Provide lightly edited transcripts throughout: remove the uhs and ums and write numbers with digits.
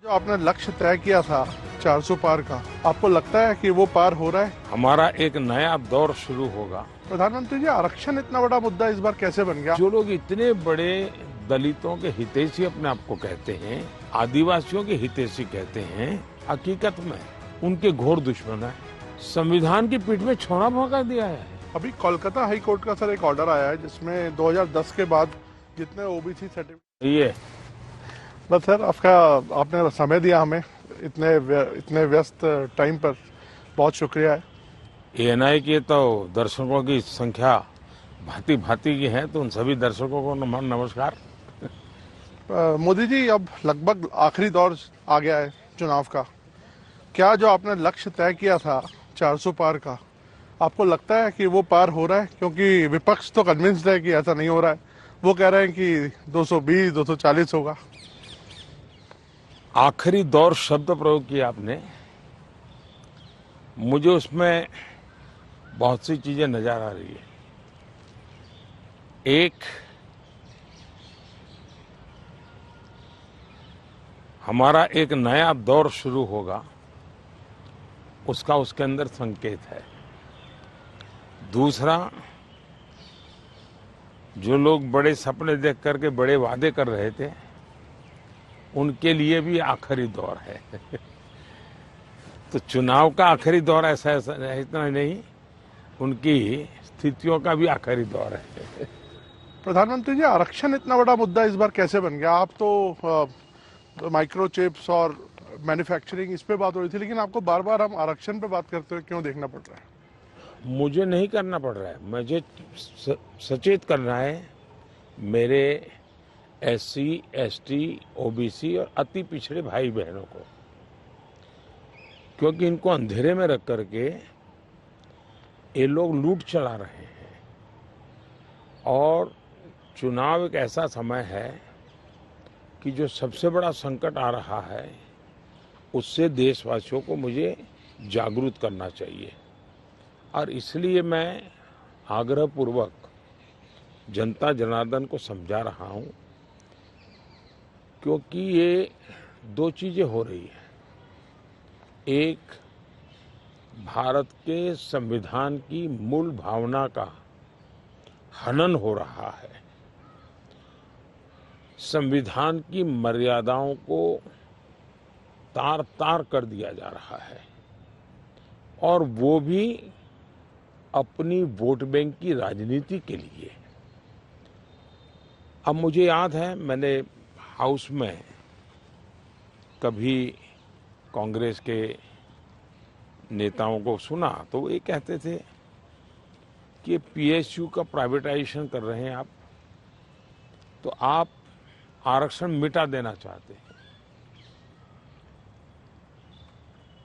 जो आपने लक्ष्य तय किया था 400 पार का, आपको लगता है कि वो पार हो रहा है? हमारा एक नया दौर शुरू होगा। प्रधानमंत्री जी, आरक्षण इतना बड़ा मुद्दा इस बार कैसे बन गया? जो लोग इतने बड़े दलितों के हितैषी अपने आप को कहते हैं, आदिवासियों के हितैषी कहते हैं, हकीकत में उनके घोर दुश्मन है। संविधान की पीठ में छोड़ा भोंका दिया है। अभी कोलकाता हाई कोर्ट का सर एक ऑर्डर आया है जिसमें 2010 के बाद जितने ओबीसी सर्टिफिकेट। ये बस सर, आपने समय दिया हमें इतने व्यस्त टाइम पर, बहुत शुक्रिया है। एएनआई के तो दर्शकों की संख्या भांति भांति की है, तो उन सभी दर्शकों को नमस्कार। मोदी जी, अब लगभग आखिरी दौर आ गया है चुनाव का। क्या जो आपने लक्ष्य तय किया था 400 पार का, आपको लगता है कि वो पार हो रहा है? क्योंकि विपक्ष तो कन्विंस्ड है कि ऐसा नहीं हो रहा है। वो कह रहे हैं कि 220 240 होगा। आखिरी दौर शब्द प्रयोग किया आपने, मुझे उसमें बहुत सी चीजें नजर आ रही है। एक, हमारा एक नया दौर शुरू होगा, उसका उसके अंदर संकेत है। दूसरा, जो लोग बड़े सपने देख करके बड़े वादे कर रहे थे, उनके लिए भी आखिरी दौर है। तो चुनाव का आखिरी दौर ऐसा इतना नहीं, उनकी स्थितियों का भी आखिरी दौर है। प्रधानमंत्री जी, आरक्षण इतना बड़ा मुद्दा इस बार कैसे बन गया? आप तो माइक्रो चिप्स और मैन्युफैक्चरिंग इस पे बात हो रही थी, लेकिन आपको बार बार हम आरक्षण पे बात करते हुए क्यों देखना पड़ रहा है? मुझे नहीं करना पड़ रहा है, मुझे सचेत करना है मेरे एससी, एसटी, ओबीसी और अति पिछड़े भाई बहनों को, क्योंकि इनको अंधेरे में रख करके ये लोग लूट चला रहे हैं। और चुनाव एक ऐसा समय है कि जो सबसे बड़ा संकट आ रहा है, उससे देशवासियों को मुझे जागरूक करना चाहिए। और इसलिए मैं आग्रहपूर्वक जनता जनार्दन को समझा रहा हूं, क्योंकि ये दो चीजें हो रही हैं। एक, भारत के संविधान की मूल भावना का हनन हो रहा है, संविधान की मर्यादाओं को तार तार कर दिया जा रहा है, और वो भी अपनी वोट बैंक की राजनीति के लिए। अब मुझे याद है, मैंने हाउस में कभी कांग्रेस के नेताओं को सुना तो वो ये कहते थे कि पीएसयू का प्राइवेटाइजेशन कर रहे हैं आप, तो आप आरक्षण मिटा देना चाहते हैं।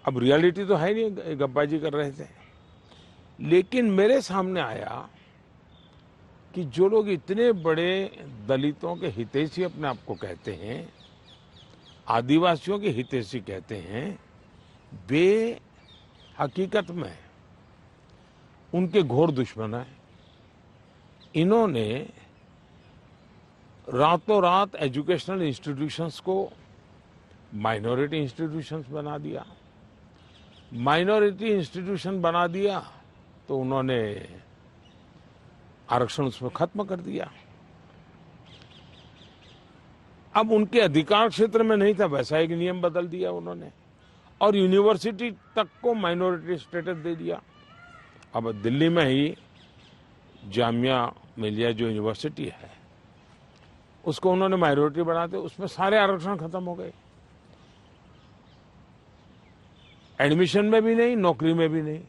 अब रियलिटी तो है नहीं, गप्पाजी कर रहे थे। लेकिन मेरे सामने आया कि जो लोग इतने बड़े दलितों के हितैषी अपने आप को कहते हैं, आदिवासियों के हितैषी कहते हैं, वे हकीकत में उनके घोर दुश्मन है। इन्होंने रातों रात एजुकेशनल इंस्टीट्यूशंस को माइनॉरिटी इंस्टीट्यूशंस बना दिया। माइनॉरिटी इंस्टीट्यूशन बना दिया तो उन्होंने आरक्षण उसमें खत्म कर दिया। अब उनके अधिकार क्षेत्र में नहीं था, वैसा एक नियम बदल दिया उन्होंने, और यूनिवर्सिटी तक को माइनॉरिटी स्टेटस दे दिया। अब दिल्ली में ही जामिया मिलिया जो यूनिवर्सिटी है, उसको उन्होंने माइनॉरिटी बना दिया, उसमें सारे आरक्षण खत्म हो गए। एडमिशन में भी नहीं, नौकरी में भी नहीं।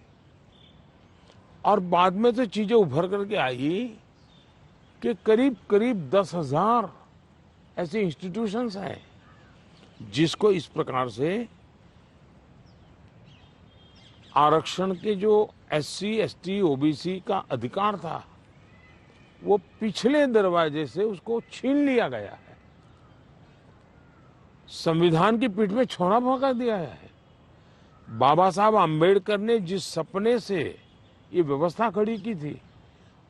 और बाद में तो चीजें उभर करके आई कि करीब करीब 10,000 ऐसे इंस्टीट्यूशंस हैं जिसको इस प्रकार से आरक्षण के जो एससी, एसटी, ओबीसी का अधिकार था, वो पिछले दरवाजे से उसको छीन लिया गया है, संविधान की पीठ में छोड़ा भोंका दिया है। बाबा साहब आम्बेडकर ने जिस सपने से ये व्यवस्था खड़ी की थी,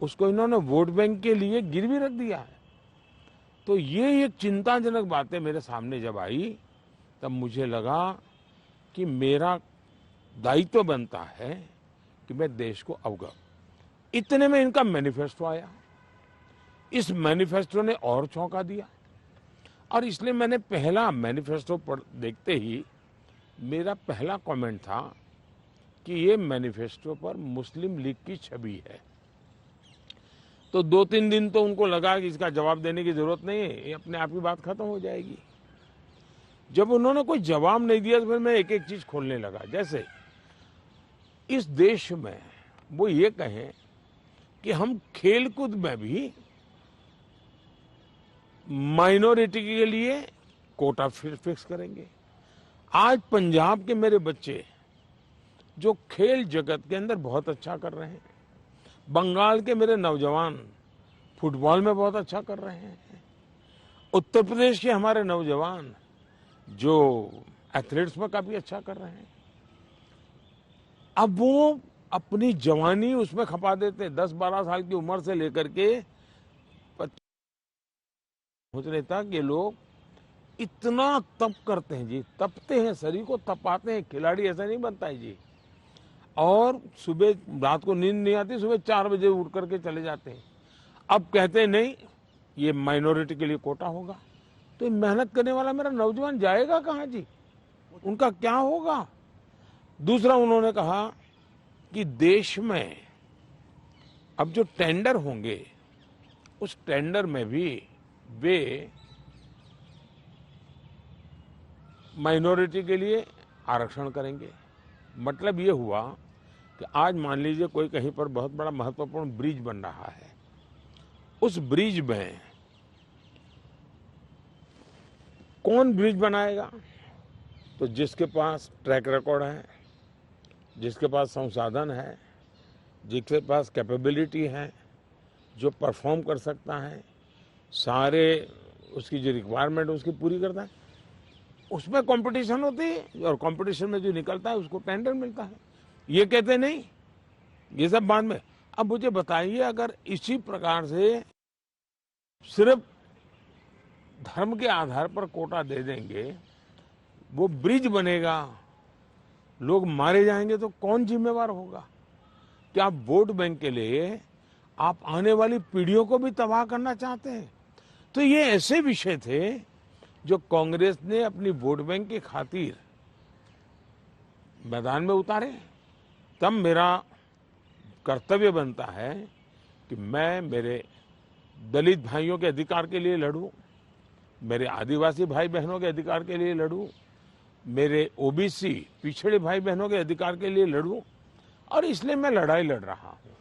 उसको इन्होंने वोट बैंक के लिए गिरवी रख दिया है। तो ये एक चिंताजनक बातें मेरे सामने जब आई तब मुझे लगा कि मेरा दायित्व बनता है कि मैं देश को अवगत। इतने में इनका मैनिफेस्टो आया। इस मैनिफेस्टो ने और चौंका दिया, और इसलिए मैंने पहला मैनिफेस्टो पढ़ देखते ही मेरा पहला कमेंट था कि ये मैनिफेस्टो पर मुस्लिम लीग की छवि है। तो 2-3 दिन तो उनको लगा कि इसका जवाब देने की जरूरत नहीं है, ये अपने आप ही बात खत्म हो जाएगी। जब उन्होंने कोई जवाब नहीं दिया तो फिर मैं एक एक चीज खोलने लगा। जैसे इस देश में वो ये कहें कि हम खेलकूद में भी माइनॉरिटी के लिए कोटा फिक्स करेंगे। आज पंजाब के मेरे बच्चे जो खेल जगत के अंदर बहुत अच्छा कर रहे हैं, बंगाल के मेरे नौजवान फुटबॉल में बहुत अच्छा कर रहे हैं, उत्तर प्रदेश के हमारे नौजवान जो एथलेट्स में काफी अच्छा कर रहे हैं, अब वो अपनी जवानी उसमें खपा देते हैं। 10-12 साल की उम्र से लेकर के 25 सोचने तक ये लोग इतना तप करते हैं जी, तपते हैं, शरीर को तपाते हैं। खिलाड़ी ऐसा नहीं बनता है जी। और सुबह रात को नींद नहीं आती, सुबह 4 बजे उठ करके चले जाते हैं। अब कहते हैं नहीं, ये माइनॉरिटी के लिए कोटा होगा। तो ये मेहनत करने वाला मेरा नौजवान जाएगा कहाँ जी? उनका क्या होगा? दूसरा उन्होंने कहा कि देश में अब जो टेंडर होंगे उस टेंडर में भी वे माइनॉरिटी के लिए आरक्षण करेंगे। मतलब ये हुआ कि आज मान लीजिए कोई कहीं पर बहुत बड़ा महत्वपूर्ण ब्रिज बन रहा है, उस ब्रिज में कौन ब्रिज बनाएगा? तो जिसके पास ट्रैक रिकॉर्ड है, जिसके पास संसाधन है, जिसके पास कैपेबिलिटी है, जो परफॉर्म कर सकता है, सारे उसकी जो रिक्वायरमेंट उसकी पूरी करता है, उसमें कंपटीशन होती है और कंपटीशन में जो निकलता है उसको टेंडर मिलता है। ये कहते नहीं, ये सब बाद में। अब मुझे बताइए, अगर इसी प्रकार से सिर्फ धर्म के आधार पर कोटा दे देंगे, वो ब्रिज बनेगा, लोग मारे जाएंगे, तो कौन जिम्मेवार होगा? क्या आप वोट बैंक के लिए आप आने वाली पीढ़ियों को भी तबाह करना चाहते हैं? तो ये ऐसे विषय थे जो कांग्रेस ने अपनी वोट बैंक की खातिर मैदान में उतारे। तब मेरा कर्तव्य बनता है कि मैं मेरे दलित भाइयों के अधिकार के लिए लड़ूं, मेरे आदिवासी भाई बहनों के अधिकार के लिए लड़ूं, मेरे ओबीसी पिछड़े भाई बहनों के अधिकार के लिए लड़ूं, और इसलिए मैं लड़ाई लड़ रहा हूं।